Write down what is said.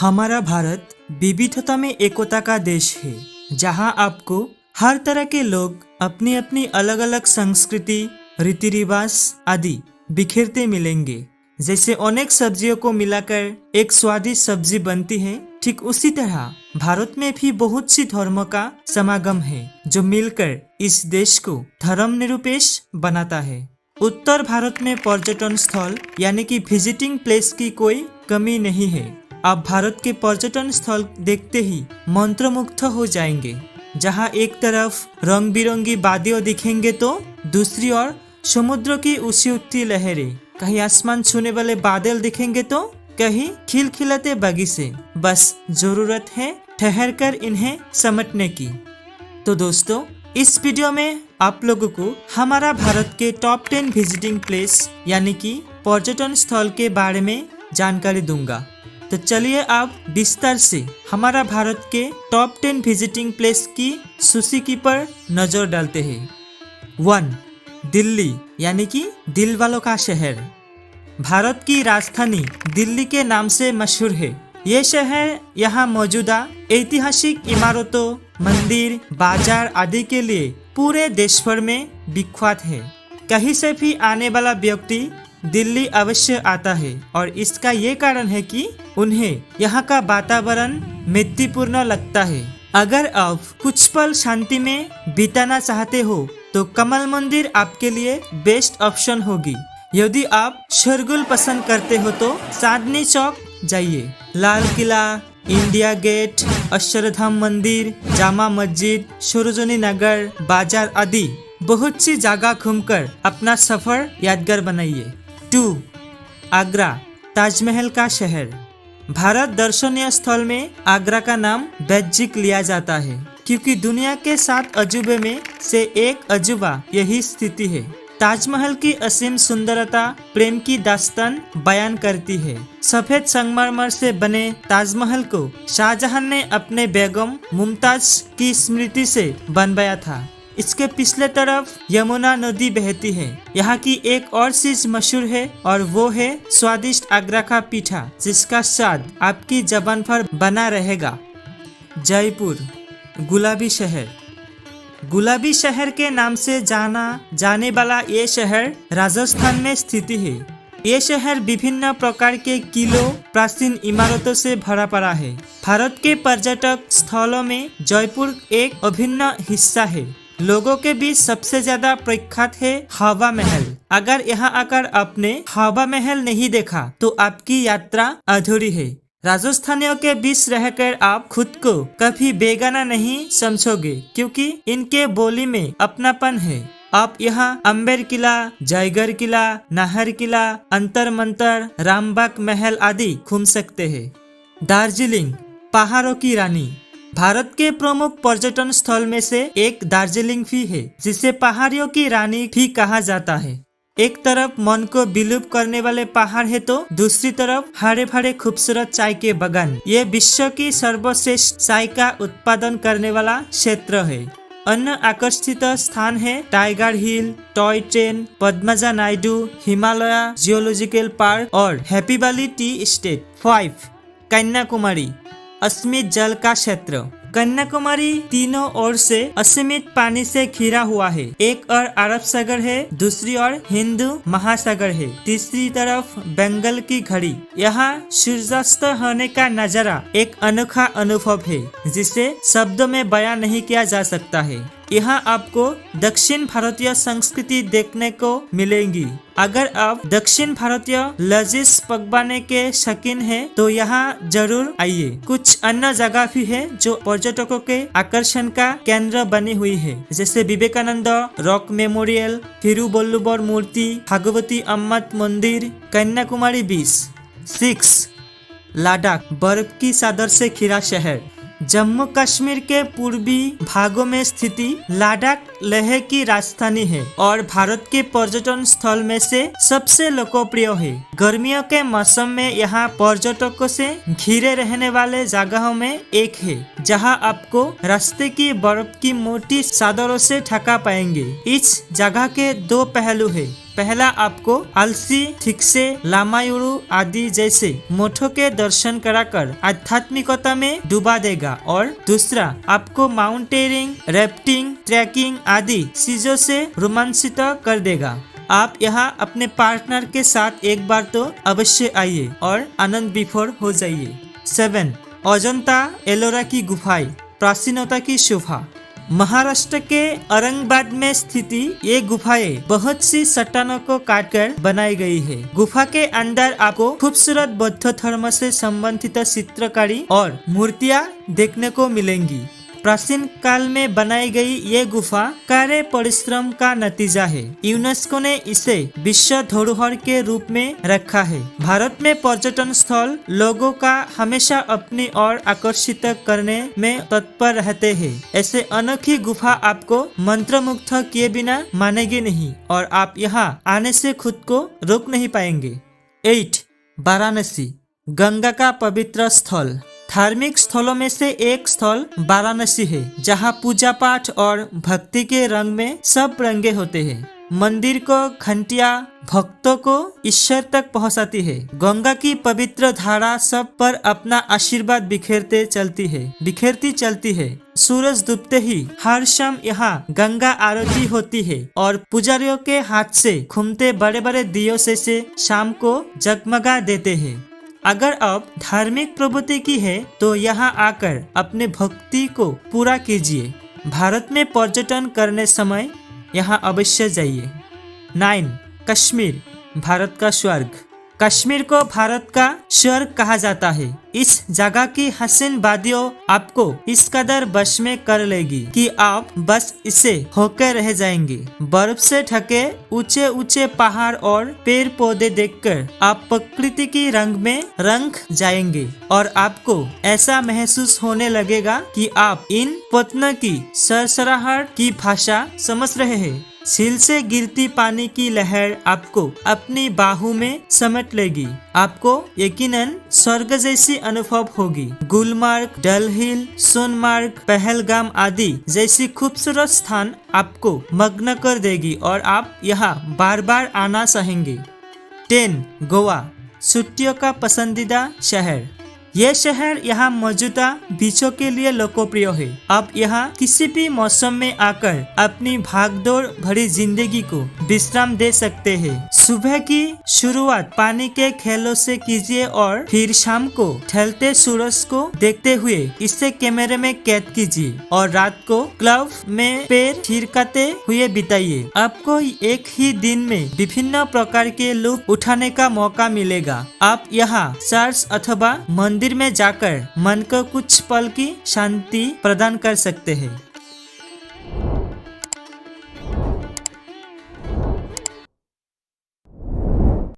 हमारा भारत विविधता में एकता का देश है, जहां आपको हर तरह के लोग अपनी अपनी अलग अलग संस्कृति, रीति रिवाज आदि बिखेरते मिलेंगे। जैसे अनेक सब्जियों को मिलाकर एक स्वादिष्ट सब्जी बनती है, ठीक उसी तरह भारत में भी बहुत सी धर्मों का समागम है, जो मिलकर इस देश को धर्मनिरपेक्ष बनाता है। उत्तर भारत में पर्यटन स्थल यानी कि विजिटिंग प्लेस की कोई कमी नहीं है। आप भारत के पर्यटन स्थल देखते ही मंत्रमुग्ध हो जाएंगे। जहां एक तरफ रंग बिरंगी वादियां दिखेंगे तो दूसरी ओर समुद्र की ऊंची उठती लहरें, कहीं आसमान छूने वाले बादल दिखेंगे तो कहीं खिलखिलाते बगीचे। बस जरूरत है ठहर कर इन्हें समटने की। तो दोस्तों, इस वीडियो में आप लोगों को हमारा भारत के टॉप 10 विजिटिंग प्लेस यानी कि पर्यटन स्थल के बारे में जानकारी दूंगा। तो चलिए आप विस्तार से हमारा भारत के टॉप 10 विजिटिंग प्लेस की सूची पर नजर डालते हैं। 1. दिल्ली यानी कि दिल वालों का शहर। भारत की राजधानी दिल्ली के नाम से मशहूर है। ये शहर यहाँ मौजूदा ऐतिहासिक इमारतों, मंदिर, बाजार आदि के लिए पूरे देश भर में विख्यात है। कहीं से भी आने वाला व्यक्ति दिल्ली अवश्य आता है और इसका ये कारण है कि उन्हें यहाँ का वातावरण मैत्रीपूर्ण लगता है। अगर आप कुछ पल शांति में बिताना चाहते हो तो कमल मंदिर आपके लिए बेस्ट ऑप्शन होगी। यदि आप शोरगुल पसंद करते हो तो चांदनी चौक जाइए। लाल किला, इंडिया गेट, अक्षरधाम मंदिर, जामा मस्जिद, सरोजनी नगर, बाजार आदि बहुत सी जगह घूमकर अपना सफर यादगार बनाइए। 2. आगरा, ताजमहल का शहर। भारत दर्शनीय स्थल में आगरा का नाम वैज्ञिक लिया जाता है, क्योंकि दुनिया के 7 अजूबे में से एक अजूबा यही स्थिति है। ताजमहल की असीम सुंदरता प्रेम की दास्तान बयान करती है। सफेद संगमरमर से बने ताजमहल को शाहजहां ने अपने बेगम मुमताज की स्मृति से बनवाया था। इसके पिछले तरफ यमुना नदी बहती है। यहाँ की एक और चीज मशहूर है और वो है स्वादिष्ट आगरा का पीठा, जिसका स्वाद आपकी जबान पर बना रहेगा। जयपुर, गुलाबी शहर। गुलाबी शहर के नाम से जाना जाने वाला ये शहर राजस्थान में स्थित है। ये शहर विभिन्न प्रकार के किलों, प्राचीन इमारतों से भरा पड़ा है। भारत के पर्यटक स्थलों में जयपुर एक अभिन्न हिस्सा है। लोगों के बीच सबसे ज्यादा प्रख्यात है हवा महल। अगर यहाँ आकर आपने हवा महल नहीं देखा तो आपकी यात्रा अधूरी है। राजस्थानियों के बीच रहकर आप खुद को कभी बेगाना नहीं समझोगे, क्योंकि इनके बोली में अपनापन है। आप यहाँ अम्बेर किला, जयगढ़ किला, नाहर किला, अंतर मंतर, रामबाग महल आदि घूम सकते हैं। दार्जिलिंग, पहाड़ों की रानी। भारत के प्रमुख पर्यटन स्थल में से एक दार्जिलिंग भी है, जिसे पहाड़ियों की रानी भी कहा जाता है। एक तरफ मन को विलुप्त करने वाले पहाड़ है तो दूसरी तरफ हरे भरे खूबसूरत चाय के बागान। ये विश्व की सर्वश्रेष्ठ चाय का उत्पादन करने वाला क्षेत्र है। अन्य आकर्षित स्थान है Tiger Hill, toy train, Padmaja Naidu, Himalaya geological park और Happy Valley Tea Estate. 5. Kanyakumari, असीमित जल का क्षेत्र। कन्याकुमारी तीनों ओर से असीमित पानी से घिरा हुआ है। एक ओर अरब सागर है, दूसरी ओर हिंदू महासागर है, तीसरी तरफ बंगाल की घड़ी। यहाँ सूर्यास्त होने का नजारा एक अनोखा अनुभव है, जिसे शब्दों में बयान नहीं किया जा सकता है। यहाँ आपको दक्षिण भारतीय संस्कृति देखने को मिलेंगी। अगर आप दक्षिण भारतीय लजीज पकवाने के शौकीन हैं तो यहाँ जरूर आइए। कुछ अन्य जगह भी है जो पर्यटकों के आकर्षण का केंद्र बनी हुई है, जैसे विवेकानंद रॉक मेमोरियल, थिरुवल्लुवर मूर्ति, भगवती अम्मा मंदिर, कन्याकुमारी बीच। 6. लद्दाख, बर्फ की चादर से घिरा शहर। जम्मू कश्मीर के पूर्वी भागों में स्थिति लद्दाख लेह की राजधानी है और भारत के पर्यटन स्थल में से सबसे लोकप्रिय है। गर्मियों के मौसम में यहाँ पर्यटकों से घिरे रहने वाले जगहों में एक है, जहाँ आपको रास्ते की बर्फ की मोटी चादरों से ढका पाएंगे। इस जगह के 2 पहलू है। पहला आपको अलसी, थिक्से, लामायुरु आदि जैसे मठों के दर्शन कराकर आध्यात्मिकता में डुबा देगा और दूसरा आपको माउंटेनियरिंग, रैफ्टिंग, ट्रैकिंग आदि चीजों से रोमांचित कर देगा। आप यहाँ अपने पार्टनर के साथ एक बार तो अवश्य आइए और आनंद विभोर हो जाइए। 7. अजंता एलोरा की गुफाएं, प्राचीनता की शोभा। महाराष्ट्र के औरंगाबाद में स्थिति ये गुफाएं बहुत सी चट्टानों को काटकर बनाई गई है। गुफा के अंदर आपको खूबसूरत बौद्ध धर्म से संबंधित चित्रकारी और मूर्तियां देखने को मिलेंगी। प्राचीन काल में बनाई गई ये गुफा कार्य परिश्रम का नतीजा है। यूनेस्को ने इसे विश्व धरोहर के रूप में रखा है। भारत में पर्यटन स्थल लोगों का हमेशा अपनी ओर आकर्षित करने में तत्पर रहते हैं। ऐसे अनोखी गुफा आपको मंत्रमुग्ध किए बिना मानेगी नहीं और आप यहाँ आने से खुद को रोक नहीं पाएंगे। 8. वाराणसी, गंगा का पवित्र स्थल। धार्मिक स्थलों में से एक स्थल वाराणसी है, जहाँ पूजा पाठ और भक्ति के रंग में सब रंगे होते हैं। मंदिर को घंटियां भक्तों को ईश्वर तक पहुंचाती है। गंगा की पवित्र धारा सब पर अपना आशीर्वाद बिखेरती चलती है। सूरज डूबते ही हर शाम यहाँ गंगा आरती होती है और पुजारियों के हाथ से घूमते बड़े बड़े दियों से शाम को जगमगा देते हैं। अगर आप धार्मिक प्रवृत्ति की है तो यहाँ आकर अपने भक्ति को पूरा कीजिए। भारत में पर्यटन करने समय यहाँ अवश्य जाइए। 9. कश्मीर, भारत का स्वर्ग। कश्मीर को भारत का स्वर्ग कहा जाता है। इस जगह की हसीन वादियों आपको इस कदर बश में कर लेगी कि आप बस इसे होकर रह जाएंगे। बर्फ से ढके ऊंचे ऊंचे पहाड़ और पेड़ पौधे देखकर आप प्रकृति की रंग में रंग जाएंगे और आपको ऐसा महसूस होने लगेगा कि आप इन पत्तों की सरसराहट की भाषा समझ रहे हैं। झील से गिरती पानी की लहर आपको अपनी बाहों में समेट लेगी। आपको यकीनन स्वर्ग जैसी अनुभव होगी। गुलमर्ग, डल हिल, सोनमार्ग, पहलगाम आदि जैसी खूबसूरत स्थान आपको मग्न कर देगी और आप यहाँ बार बार आना चाहेंगे। 10. गोवा, छुट्टियों का पसंदीदा शहर। यह शहर यहाँ मौजूदा बीचों के लिए लोकप्रिय है। आप यहाँ किसी भी मौसम में आकर अपनी भागदौड़ भरी जिंदगी को विश्राम दे सकते हैं। सुबह की शुरुआत पानी के खेलों से कीजिए और फिर शाम को ढलते सूरज को देखते हुए इसे कैमरे में कैद कीजिए और रात को क्लब में पैर थिरकाते हुए बिताइए। आपको एक ही दिन में विभिन्न प्रकार के लुत्फ उठाने का मौका मिलेगा। आप यहाँ चर्च अथवा मंदिर में जाकर मन को कुछ पल की शांति प्रदान कर सकते हैं।